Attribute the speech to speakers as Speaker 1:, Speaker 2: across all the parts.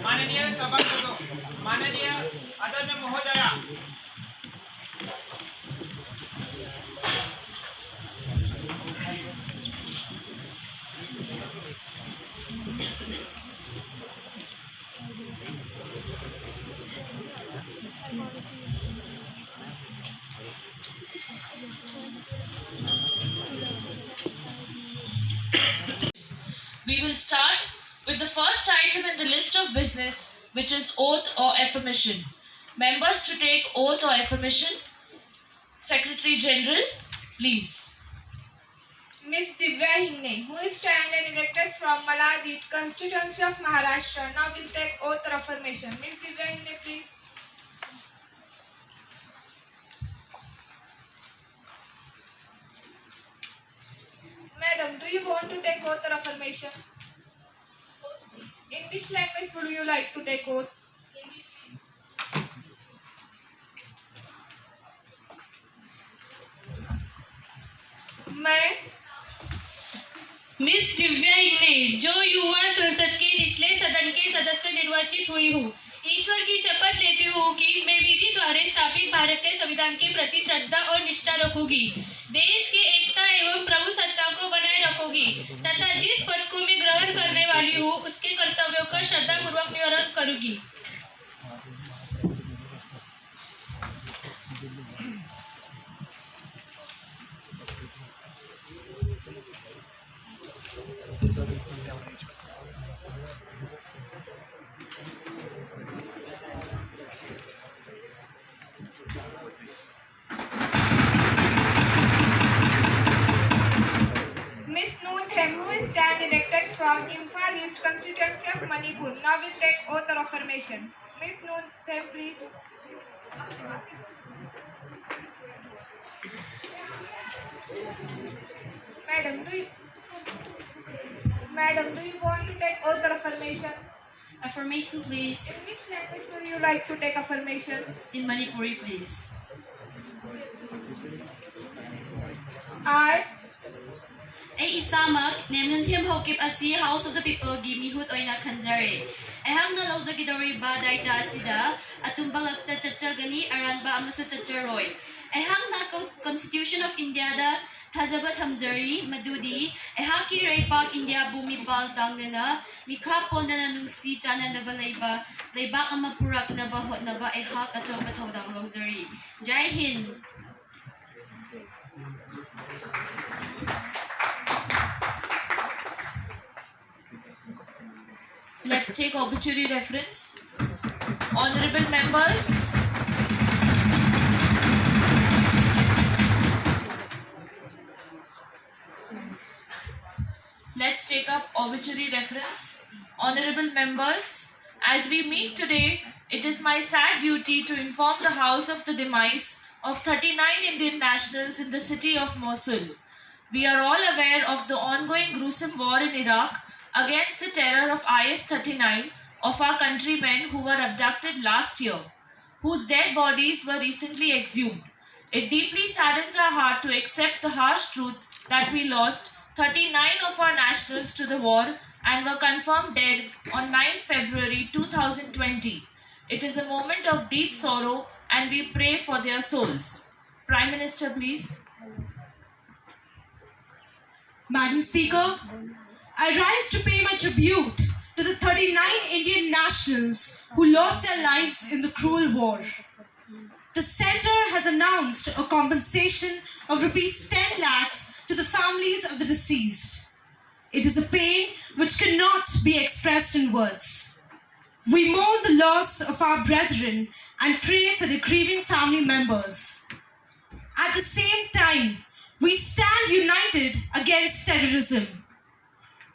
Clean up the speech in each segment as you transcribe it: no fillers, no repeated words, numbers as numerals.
Speaker 1: माननीय सभासदों, माननीय आदरणीय महोदया,
Speaker 2: We will start with the first item in the list of business, which is oath or affirmation. Members to take oath or affirmation. Secretary General, please.
Speaker 3: Miss Divya Hingne, who is stand and elected from Maladit, constituency of Maharashtra, now will take oath or affirmation. Miss Divya Hingne, please. Madam, do you want to take oath or affirmation? In which language would you like to take oath? मैं
Speaker 4: miss Divya हिंगने, जो युवा संसद के निचले सदन के सदस्य निर्वाचित हुई हूँ, ईश्वर की शपथ लेती हूँ कि मैं विधि द्वारा स्थापित भारत के संविधान के प्रति श्रद्धा और निष्ठा रखूंगी, देश की एकता एवं प्रभुसत्ता को बनाए रखूंगी तथा जिस पद को मैं ग्रहण करने वाली हूँ उसके कर्तव्यों का श्रद्धापूर्वक निर्वहन करूंगी।
Speaker 3: elected from Imphal East constituency of Manipur. Now we'll take oath or affirmation. Miss Noon Them, please. Madam, do you want to take oath or affirmation?
Speaker 4: Affirmation, please.
Speaker 3: In which language would you like to take affirmation?
Speaker 4: In Manipuri, please.
Speaker 3: I
Speaker 4: Ay isamak nemnun thiam hokip asi House of the People gi mihut oina khanjare. Ehang na lawjagidori ba daita asida achumbalakta chachagani aranba amasu chacharoi. Ehang na Constitution of India da thajaba thamjari madudi ehaki raipak India bumipal tangnana mikha pondana nungsi chananaba leibak ama puraknaba hotnaba ehak achawba thodang lawjari. Jai Hind.
Speaker 2: Let's take obituary reference. Honorable members, let's take up obituary reference. Honorable members, as we meet today, it is my sad duty to inform the House of the demise of 39 Indian nationals in the city of Mosul. We are all aware of the ongoing gruesome war in Iraq against the terror of IS-39 of our countrymen who were abducted last year, whose dead bodies were recently exhumed. It deeply saddens our heart to accept the harsh truth that we lost 39 of our nationals to the war and were confirmed dead on 9th February 2020. It is a moment of deep sorrow and we pray for their souls. Prime Minister, please.
Speaker 5: Madam Speaker, I rise to pay my tribute to the 39 Indian nationals who lost their lives in the cruel war. The centre has announced a compensation of rupees 10 lakhs to the families of the deceased. It is a pain which cannot be expressed in words. We mourn the loss of our brethren and pray for the grieving family members. At the same time, we stand united against terrorism.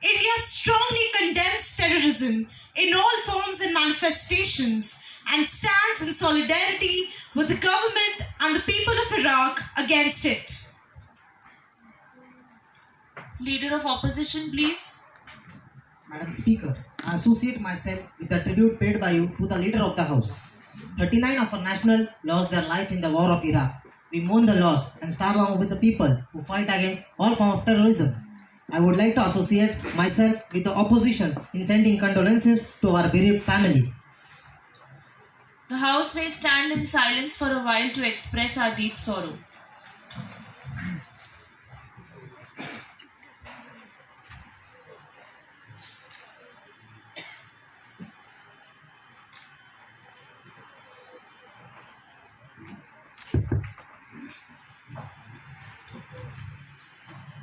Speaker 5: India strongly condemns terrorism in all forms and manifestations and stands in solidarity with the government and the people of Iraq against it.
Speaker 2: Leader of Opposition, please.
Speaker 6: Madam Speaker, I associate myself with the tribute paid by you to the Leader of the House. 39 of our national lost their life in the war of Iraq. We mourn the loss and stand along with the people who fight against all forms of terrorism. I would like to associate myself with the opposition in sending condolences to our bereaved family.
Speaker 2: The House may stand in silence for a while to express our deep sorrow.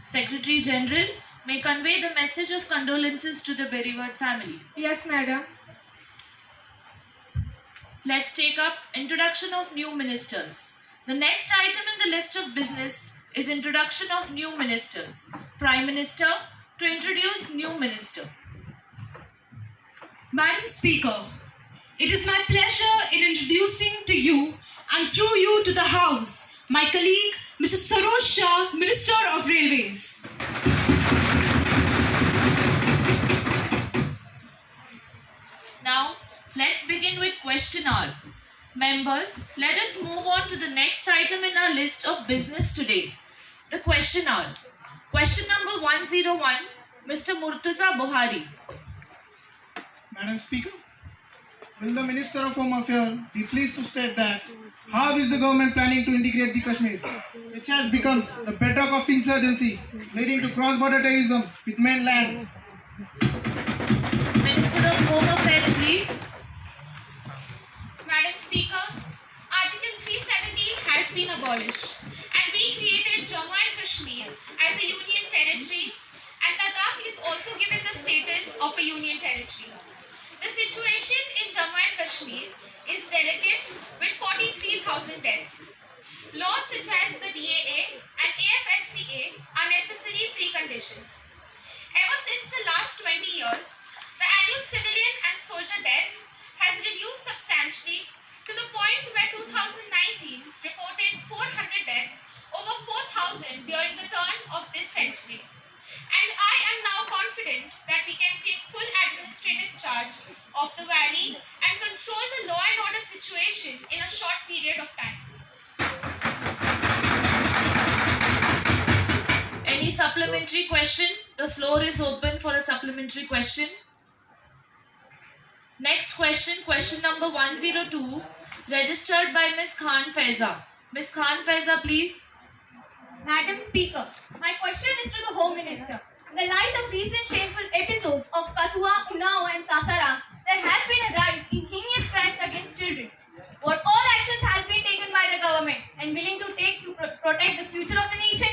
Speaker 2: Secretary General may convey the message of condolences to the bereaved family.
Speaker 3: Yes, madam.
Speaker 2: Let's take up introduction of new ministers. The next item in the list of business is introduction of new ministers. Prime Minister to introduce new minister.
Speaker 5: Madam Speaker, it is my pleasure in introducing to you and through you to the House my colleague Mr. Saroj Shah, Minister of Railways.
Speaker 2: Now, let's begin with question hour. Members, let us move on to the next item in our list of business today. The question hour. Question number 101, Mr. Murtaza Buhari.
Speaker 7: Madam Speaker, will the Minister of Home Affairs be pleased to state that how is the government planning to integrate the Kashmir, which has become the bedrock of insurgency, leading to cross-border terrorism with mainland?
Speaker 2: Minister of Home Affairs, please.
Speaker 3: Madam Speaker, Article 370 has been abolished and we created Jammu and Kashmir as a union territory, and Ladakh is also given the status of a union territory. The situation in Jammu and Kashmir is delicate with 43,000 deaths. Laws such as the DAA and AFSPA are necessary preconditions. Ever since the last 20 years, the annual civilian and soldier deaths has reduced substantially to the point where 2019 reported 400 deaths over 4,000 during the turn of this century. And I am now confident that we can take full administrative charge of the valley and control the law and order situation in a short period of time.
Speaker 2: Any supplementary question? The floor is open for a supplementary question. Next question, question number 102, registered by Ms. Khan Faiza. Ms. Khan Faiza, please.
Speaker 8: Madam Speaker, my question is to the Home Minister. In the light of recent shameful episodes of Kathua, Unnao and Sasaram, there has been a rise in heinous crimes against children. What all actions has been taken by the government and willing to take to protect the future of the nation?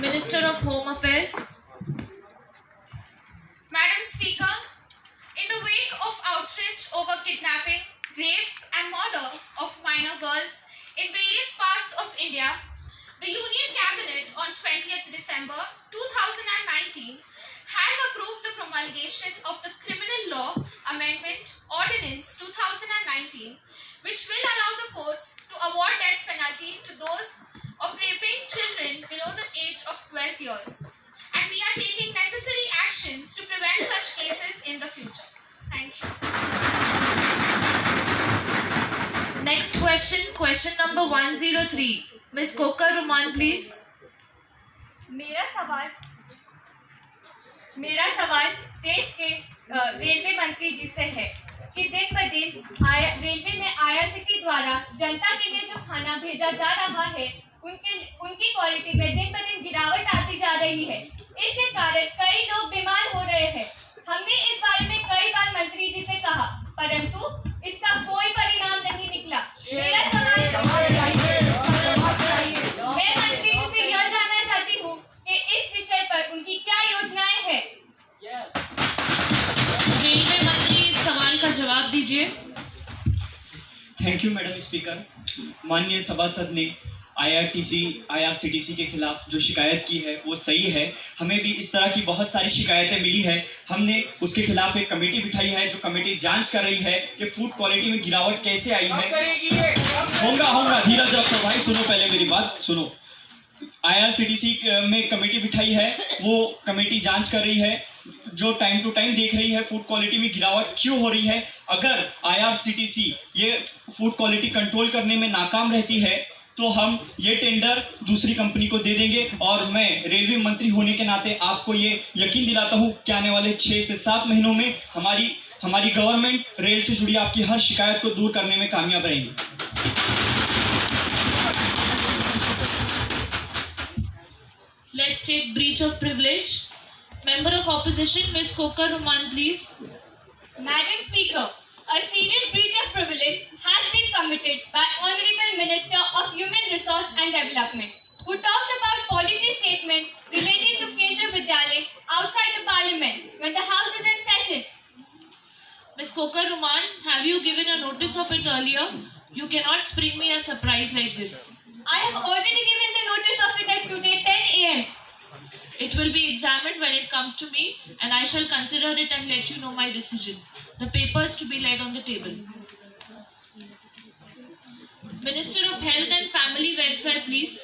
Speaker 2: Minister of Home Affairs.
Speaker 3: Madam Speaker, in the wake of outrage over kidnapping, rape and murder of minor girls in various parts of India, the Union Cabinet on 20th December 2019 has approved the promulgation of the Criminal Law Amendment Ordinance 2019, which will allow the courts to award death penalty to those of raping children below the age of 12 years. And we are taking necessary actions to prevent such cases in the future. Thank you.
Speaker 2: Next question, question number 103. Ms. Kokar Ruman, please.
Speaker 8: मेरा सवाल देश के railway मंत्री जी से है कि दिन ब दिन रेलवे में IRCTC द्वारा जनता के लिए जो खाना भेजा जा रहा है उनकी क्वालिटी में दिन ब दिन गिरावट आती जा रही है। इसके कारण कई लोग बीमार हो रहे हैं। हमने इस बारे में कई बार मंत्री जी से कहा, परंतु इसका कोई परिणाम नहीं निकला। मेरा सवाल मैं मंत्री जी से यह जानना चाहती हूँ कि इस विषय पर उनकी क्या योजनाएं हैं।
Speaker 2: दीजिए।
Speaker 9: Thank you madam speaker. माननीय सभासद ने IRCTC के खिलाफ जो शिकायत की है वो सही है। हमें भी इस तरह की बहुत सारी शिकायतें मिली है। हमने उसके खिलाफ एक कमेटी बिठाई है जो कमेटी जांच कर रही है कि फूड क्वालिटी में गिरावट कैसे आई है। होगा धीरज रखो भाई, सुनो पहले मेरी बात सुनो। IRCTC में कमेटी बिठाई है, वो कमेटी जांच कर रही है, जो टाइम टू टाइम देख रही है फूड क्वालिटी में गिरावट क्यों हो रही है। अगर IRCTC ये फूड क्वालिटी कंट्रोल करने में नाकाम रहती है तो हम ये टेंडर दूसरी कंपनी को दे देंगे। और मैं रेलवे मंत्री होने के नाते आपको ये यकीन दिलाता हूँ कि आने वाले 6 से 7 महीनों में हमारी गवर्नमेंट रेल से जुड़ी आपकी हर शिकायत को दूर करने में कामयाब रहेगी।
Speaker 2: Let's take breach of privilege. Member of Opposition, Ms. Kokar Ruman, please.
Speaker 8: Madam Speaker, a serious breach of privilege has been committed by Honorable Minister of Human Resource and Development, who talked about policy statement related to Kendra Vidyalaya outside the Parliament when the House is in session.
Speaker 2: Ms. Kokar Ruman, have you given a notice of it earlier? You cannot spring me a surprise like this.
Speaker 8: I have already given the notice of it at today 10 a.m.
Speaker 2: It will be examined when it comes to me, and I shall consider it and let you know my decision. The papers to be laid on the table. Minister of Health and Family Welfare, please.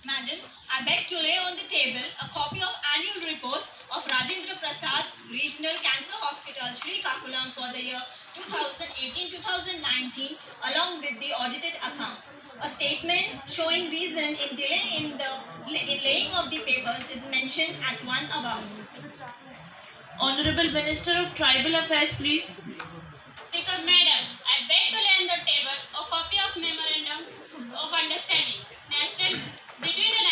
Speaker 10: Madam, I beg to lay on the table a copy of annual reports of Rajendra Prasad Regional Cancer Hospital, Srikakulam for the year 2018-2019 along with the audited accounts. A statement showing reason in delay in laying of the papers is mentioned at one above.
Speaker 2: Honorable Minister of Tribal Affairs, please.
Speaker 11: Speaker Madam, I beg to lay on the table a copy of Memorandum of Understanding between the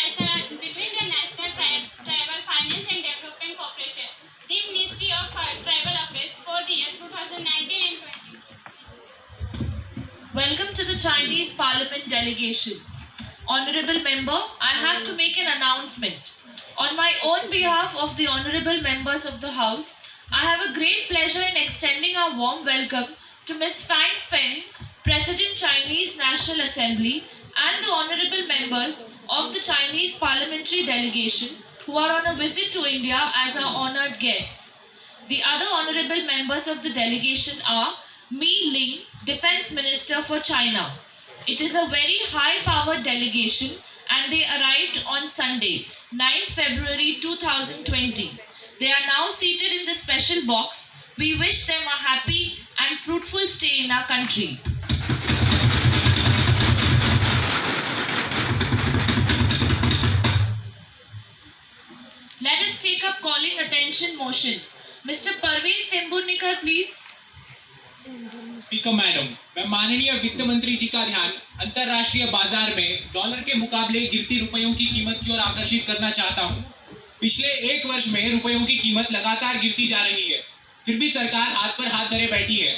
Speaker 11: National Tribal Finance and Development Corporation, the Ministry of Tribal Affairs for the year 2019 and 20.
Speaker 2: Welcome to the Chinese Parliament delegation. Honorable member, I have to make an announcement. On my own behalf of the honorable members of the House, I have a great pleasure in extending a warm welcome to Ms. Fang Feng, President Chinese National Assembly, and the honorable members of the Chinese Parliamentary delegation who are on a visit to India as our honored guests. The other honorable members of the delegation are Mi Ling, Defense Minister for China. It is a very high-powered delegation and they arrived on Sunday, 9th February 2020. They are now seated in the special box. We wish them a happy and fruitful stay in our country. Let us take up calling attention motion. Mr. Parvez Tembulnikar, please.
Speaker 12: Speaker madam, मैं माननीय वित्त मंत्री जी का ध्यान अंतर्राष्ट्रीय बाजार में dollar के मुकाबले गिरती रुपयों की कीमत की ओर आकर्षित करना चाहता हूं। पिछले 1 वर्ष में रुपयों की कीमत लगातार गिरती जा रही है, फिर भी सरकार हाथ पर हाथ धरे बैठी है।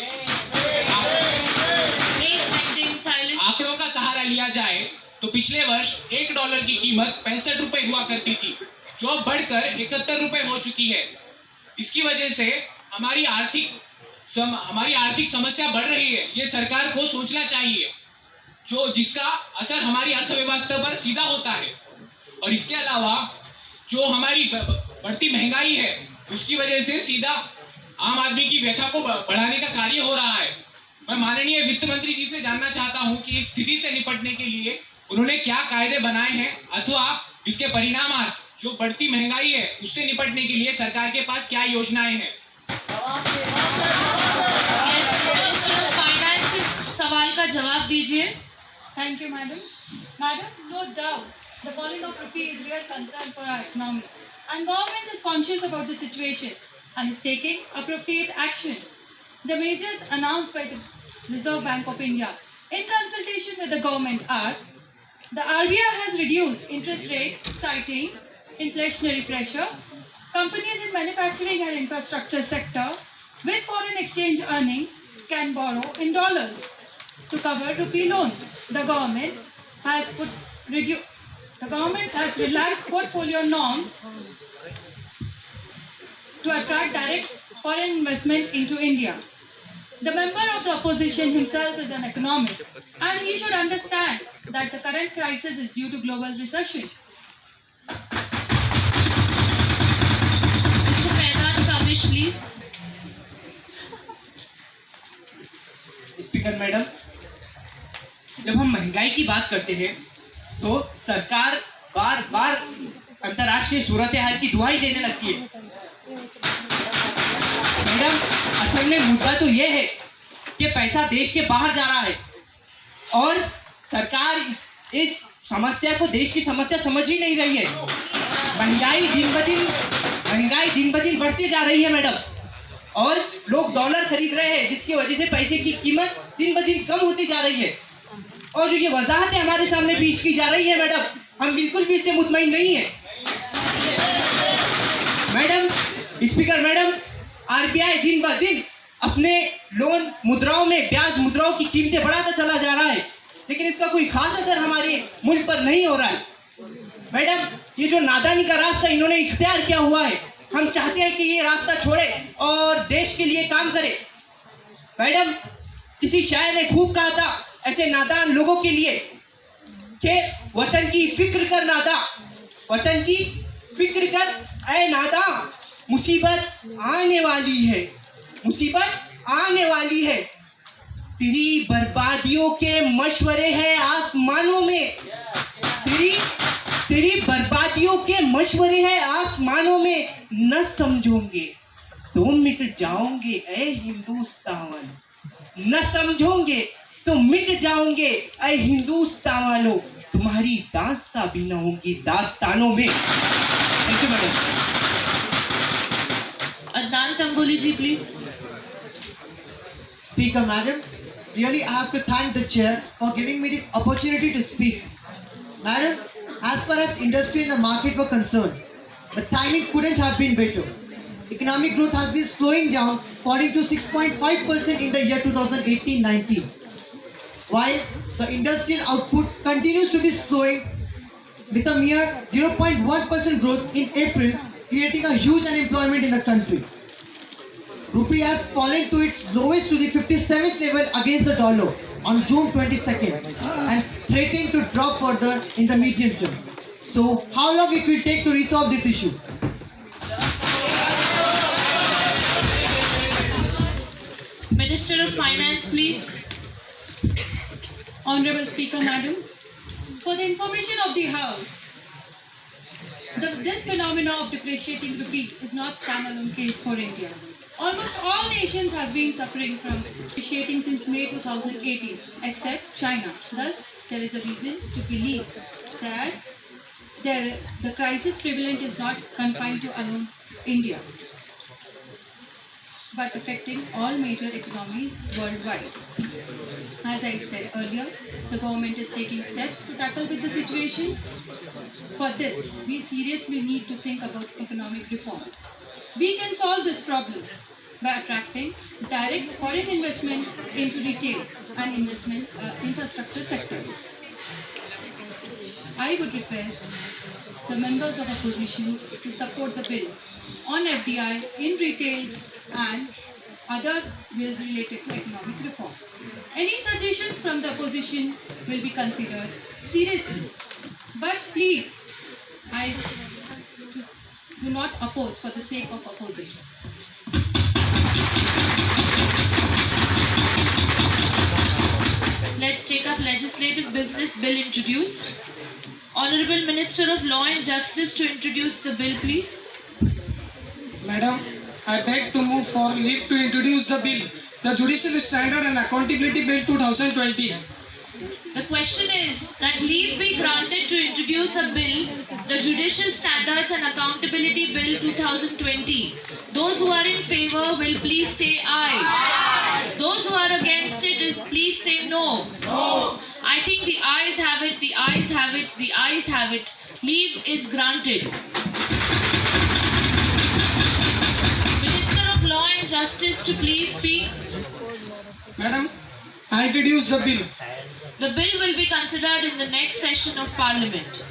Speaker 12: आंकड़ों का सहारा लिया जाए तो पिछले वर्ष $1 की कीमत 65 रुपए हुआ करती थी, जो अब बढ़कर 71 रुपए हो चुकी है। इसकी वजह से हमारी आर्थिक समस्या बढ़ रही है। ये सरकार को सोचना चाहिए, जिसका असर हमारी अर्थव्यवस्था पर सीधा होता है। और इसके अलावा जो हमारी बढ़ती महंगाई है, उसकी वजह से सीधा आम आदमी की व्यथा को बढ़ाने का कार्य हो रहा है। मैं माननीय वित्त मंत्री जी से जानना चाहता हूं कि इस स्थिति से निपटने के लिए उन्होंने क्या कायदे बनाए हैं, अथवा इसके परिणाम जो बढ़ती महंगाई है उससे निपटने के लिए सरकार के पास क्या योजनाएं हैं।
Speaker 2: फाइनेंस इस सवाल का जवाब दीजिए।
Speaker 13: Thank you, madam. Madam, no doubt, the falling of rupee is real concern for our economy, and government is conscious about the situation and is taking appropriate action. The measures announced by the Reserve Bank of India in consultation with the government are: the RBI has reduced interest rates, citing inflationary pressure. Companies in manufacturing and infrastructure sector with foreign exchange earning can borrow in dollars to cover rupee loans. The government has relaxed portfolio norms to attract direct foreign investment into India. The member of the opposition himself is an economist, and he should understand that the current crisis is due to global recession.
Speaker 2: Mr. Mehran Kavish, please.
Speaker 14: Speaker madam, जब हम महंगाई की बात करते हैं तो सरकार बार बार अंतर्राष्ट्रीय सूरत हाल की दुहाई देने लगती है। मैडम, असल में मुद्दा तो यह है कि पैसा देश के बाहर जा रहा है और सरकार इस समस्या को देश की समस्या समझ ही नहीं रही है। महंगाई दिन ब दिन बढ़ती जा रही है मैडम, और लोग डॉलर खरीद रहे हैं, जिसकी वजह से पैसे की कीमत दिन ब दिन कम होती जा रही है। और जो ये वजाहतें हमारे सामने पेश की जा रही है मैडम, हम बिल्कुल भी इससे मुतमईन नहीं है। मैडम, स्पीकर मैडम, आरबीआई दिन ब दिन अपने लोन मुद्राओं में ब्याज मुद्राओं की कीमतें बढ़ाता चला जा रहा है, लेकिन इसका कोई खास असर हमारे मुल्क पर नहीं हो रहा है। मैडम, ये जो नादानी का रास्ता इन्होंने इख्तियार किया हुआ है, हम चाहते हैं कि ये रास्ता छोड़े और देश के लिए काम करे। मैडम, किसी शायर ने खूब कहा था ऐसे नादान लोगों के लिए कि वतन की फिक्र कर नादा, वतन की फिक्र कर ऐ नादा, मुसीबत आने वाली है, मुसीबत आने वाली है। तेरी बर्बादियों के मशवरे हैं आसमानों में, तेरी बर्बादियों के मशवरे हैं आसमानों में, न समझोगे तो मिट जाओगे ऐ हिंदुस्तान, न समझोगे तो मिट जाओगे ऐ हिंदुस्तान वालों, तुम्हारी दास्तां भी न होगी दास्तानों में। Thank you madam.
Speaker 2: Adnan Tamboli ji, please.
Speaker 15: Speaker Madam, really I have to thank the chair for giving me this opportunity to speak. Madam, as far as industry and the market were concerned, the timing couldn't have been better. Economic growth has been slowing down, falling to 6.5% in the year 2018-19. While the industrial output continues to be slowing with a mere 0.1% growth in April, creating a huge unemployment in the country. Rupee has fallen to its lowest to the 57th level against the dollar on June 22nd and threatened to drop further in the medium term. So, how long it will take to resolve this issue?
Speaker 2: Minister of Finance, please.
Speaker 13: Honorable Speaker, Madam, for the information of the House, this phenomena of depreciating rupee is not standalone case for India. Almost all nations have been suffering from depreciating since May 2018, except China. Thus, there is a reason to believe that the crisis prevalent is not confined to alone India, but affecting all major economies worldwide. As I said earlier, the government is taking steps to tackle with the situation. For this, we seriously need to think about economic reform. We can solve this problem by attracting direct foreign investment into retail and investment infrastructure sectors. I would request the members of opposition to support the bill on FDI in retail and other bills related to economic reform. Any suggestions from the opposition will be considered seriously. But please, I do not oppose for the sake of opposing.
Speaker 2: Let's take up legislative business bill introduced. Honorable Minister of Law and Justice to introduce the bill, please.
Speaker 7: Madam, I beg to move for leave to introduce the bill, the Judicial Standard and Accountability Bill 2020.
Speaker 2: The question is that leave be granted to introduce a bill, the Judicial Standards and Accountability Bill 2020. Those who are in favor will please say aye. Those who are against it, please say no. I think the ayes have it, the ayes have it, the ayes have it. Leave is granted. Minister of Law and Justice to please speak.
Speaker 7: Madam, I introduce the bill.
Speaker 2: The bill will be considered in the next session of Parliament.